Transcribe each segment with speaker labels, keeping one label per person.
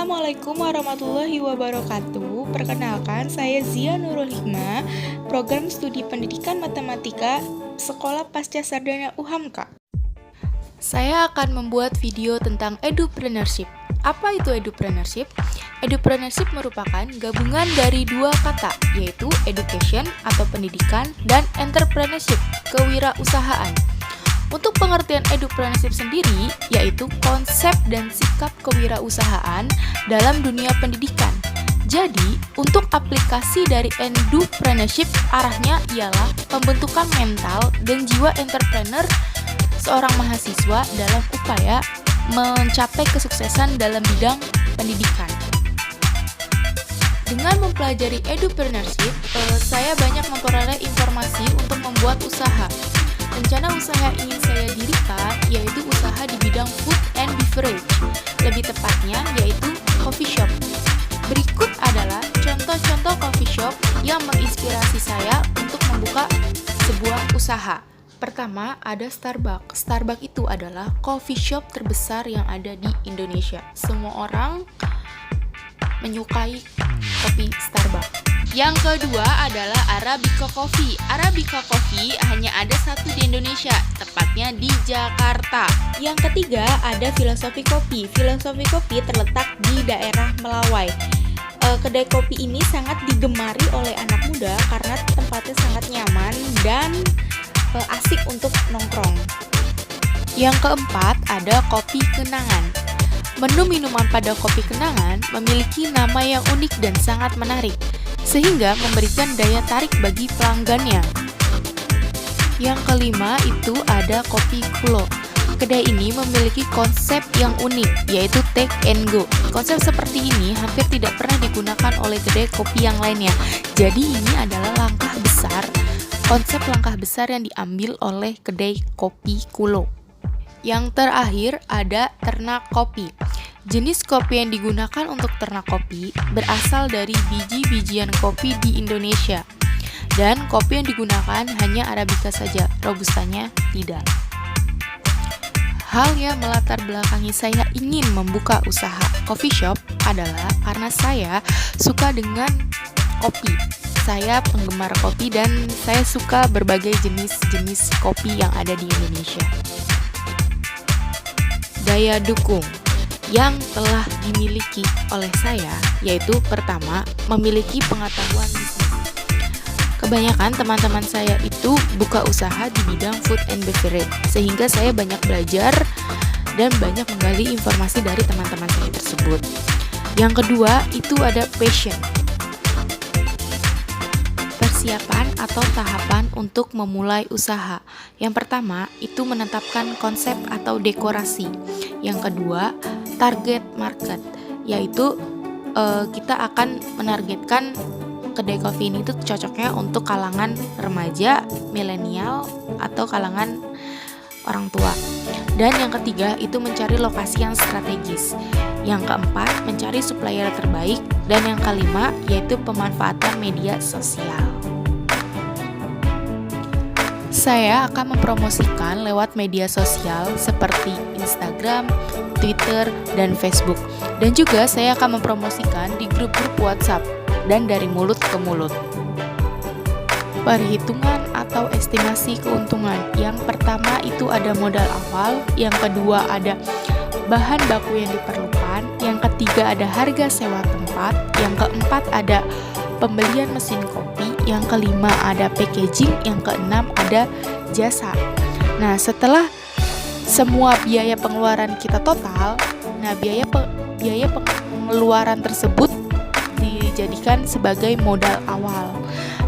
Speaker 1: Assalamualaikum warahmatullahi wabarakatuh. Perkenalkan, saya Zia Nurul Hikmah, Program Studi Pendidikan Matematika Sekolah Pasca Sarjana UHAMKA. Saya akan membuat video tentang edupreneurship. Apa itu edupreneurship? Edupreneurship merupakan gabungan dari dua kata, yaitu education atau pendidikan dan entrepreneurship, kewirausahaan. Untuk pengertian edupreneurship sendiri, yaitu konsep dan sikap kewirausahaan dalam dunia pendidikan. Jadi, untuk aplikasi dari edupreneurship, arahnya ialah pembentukan mental dan jiwa entrepreneur seorang mahasiswa dalam upaya mencapai kesuksesan dalam bidang pendidikan. Dengan mempelajari edupreneurship, saya banyak memperoleh informasi untuk membuat usaha. Rencana usaha yang ingin saya dirikan yaitu usaha di bidang food and beverage, lebih tepatnya yaitu coffee shop. Berikut adalah contoh-contoh coffee shop yang menginspirasi saya untuk membuka sebuah usaha. Pertama, ada Starbucks. Starbucks itu adalah coffee shop terbesar yang ada di Indonesia. Semua orang menyukai kopi Starbucks. Yang kedua adalah Arabica Coffee. Arabica Coffee hanya ada satu di Indonesia, tepatnya di Jakarta. Yang ketiga ada Filosofi Kopi. Filosofi Kopi terletak di daerah Melawai. Kedai kopi ini sangat digemari oleh anak muda karena tempatnya sangat nyaman dan asik untuk nongkrong. Yang keempat ada Kopi Kenangan. Menu minuman pada Kopi Kenangan memiliki nama yang unik dan sangat menarik, sehingga memberikan daya tarik bagi pelanggannya. Yang kelima itu ada Kopi Kulo. Kedai ini memiliki konsep yang unik, yaitu take and go. Konsep seperti ini hampir tidak pernah digunakan oleh kedai kopi yang lainnya. Jadi ini adalah konsep langkah besar yang diambil oleh kedai Kopi Kulo. Yang terakhir ada Ternak Kopi. Jenis kopi yang digunakan untuk ternak kopi berasal dari biji-bijian kopi di Indonesia. Dan kopi yang digunakan hanya Arabica saja, Robustanya tidak. Hal yang melatar belakangi saya ingin membuka usaha coffee shop adalah karena saya suka dengan kopi. Saya penggemar kopi dan saya suka berbagai jenis-jenis kopi yang ada di Indonesia. Daya dukung yang telah dimiliki oleh saya yaitu pertama, memiliki pengetahuan bisnis. Kebanyakan teman-teman saya itu buka usaha di bidang food and beverage, sehingga saya banyak belajar dan banyak menggali informasi dari teman-teman saya tersebut. Yang kedua, itu ada passion. Persiapan atau tahapan untuk memulai usaha. Yang pertama, itu menetapkan konsep atau dekorasi. Yang kedua, target market, yaitu kita akan menargetkan kedai kopi ini tuh cocoknya untuk kalangan remaja, milenial, atau kalangan orang tua. Dan yang ketiga itu mencari lokasi yang strategis. Yang keempat mencari supplier terbaik. Dan yang kelima yaitu pemanfaatan media sosial. Saya akan mempromosikan lewat media sosial seperti Instagram, Twitter, dan Facebook. Dan juga saya akan mempromosikan di grup-grup WhatsApp dan dari mulut ke mulut. Perhitungan atau estimasi keuntungan. Yang pertama itu ada modal awal, yang kedua ada bahan baku yang diperlukan, yang ketiga ada harga sewa tempat, yang keempat ada pembelian mesin kopi, yang kelima ada packaging, yang keenam ada jasa. Nah, setelah semua biaya pengeluaran kita total, nah biaya pengeluaran tersebut dijadikan sebagai modal awal.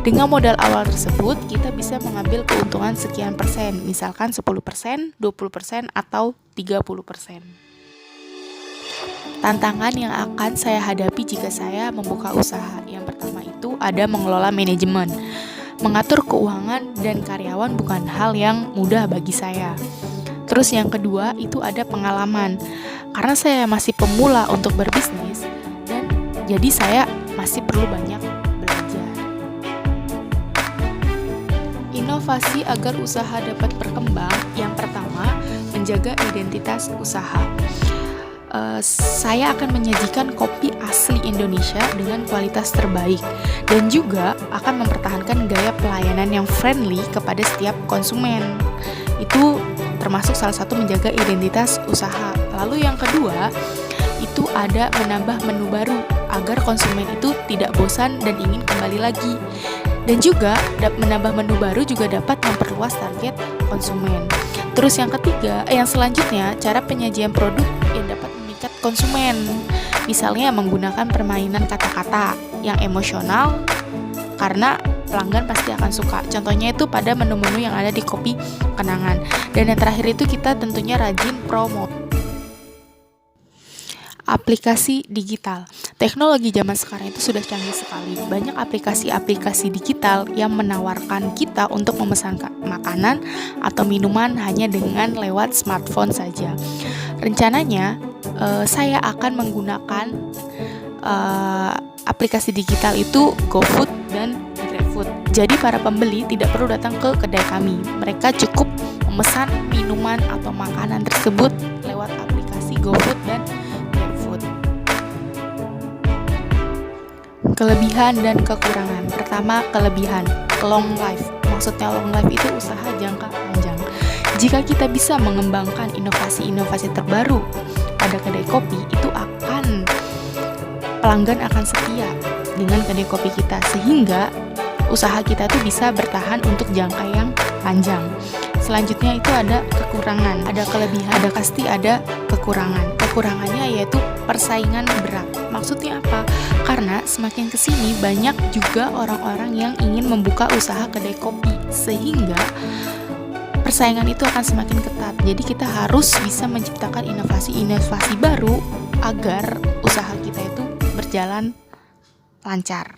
Speaker 1: Dengan modal awal tersebut, kita bisa mengambil keuntungan sekian persen, misalkan 10%, 20%, atau 30%. Tantangan yang akan saya hadapi jika saya membuka usaha. Yang pertama itu ada mengelola manajemen. Mengatur keuangan dan karyawan bukan hal yang mudah bagi saya. Terus yang kedua itu ada pengalaman. Karena saya masih pemula untuk berbisnis, dan jadi saya masih perlu banyak belajar. Inovasi agar usaha dapat berkembang. Yang pertama, menjaga identitas usaha. saya akan menyajikan kopi asli Indonesia dengan kualitas terbaik dan juga akan mempertahankan gaya pelayanan yang friendly kepada setiap konsumen. Itu termasuk salah satu menjaga identitas usaha. Lalu yang kedua, itu ada menambah menu baru agar konsumen itu tidak bosan dan ingin kembali lagi. Dan juga menambah menu baru juga dapat memperluas target konsumen. Terus yang ketiga, yang selanjutnya, cara penyajian produk yang dapat memikat konsumen. Misalnya menggunakan permainan kata-kata yang emosional karena pelanggan pasti akan suka. Contohnya itu pada menu-menu yang ada di Kopi Kenangan. Dan yang terakhir itu kita tentunya rajin promote. Aplikasi digital. Teknologi zaman sekarang itu sudah canggih sekali. Banyak aplikasi-aplikasi digital yang menawarkan kita untuk memesan makanan atau minuman hanya dengan lewat smartphone saja. Rencananya saya akan menggunakan aplikasi digital itu GoFood dan GrabFood. Jadi para pembeli tidak perlu datang ke kedai kami. Mereka cukup memesan minuman atau makanan tersebut lewat aplikasi GoFood dan GrabFood. Kelebihan dan kekurangan. Pertama, kelebihan long life. Maksudnya long life itu usaha jangka panjang. Jika kita bisa mengembangkan inovasi-inovasi terbaru pada kedai kopi, itu pelanggan akan setia dengan kedai kopi kita sehingga usaha kita tuh bisa bertahan untuk jangka yang panjang. Selanjutnya itu ada kekurangan, ada kelebihan, ada kekurangan. Kekurangannya yaitu persaingan berat. Maksudnya apa? Karena semakin kesini banyak juga orang-orang yang ingin membuka usaha kedai kopi sehingga persaingan itu akan semakin ketat. Jadi kita harus bisa menciptakan inovasi-inovasi baru agar usaha kita itu berjalan lancar.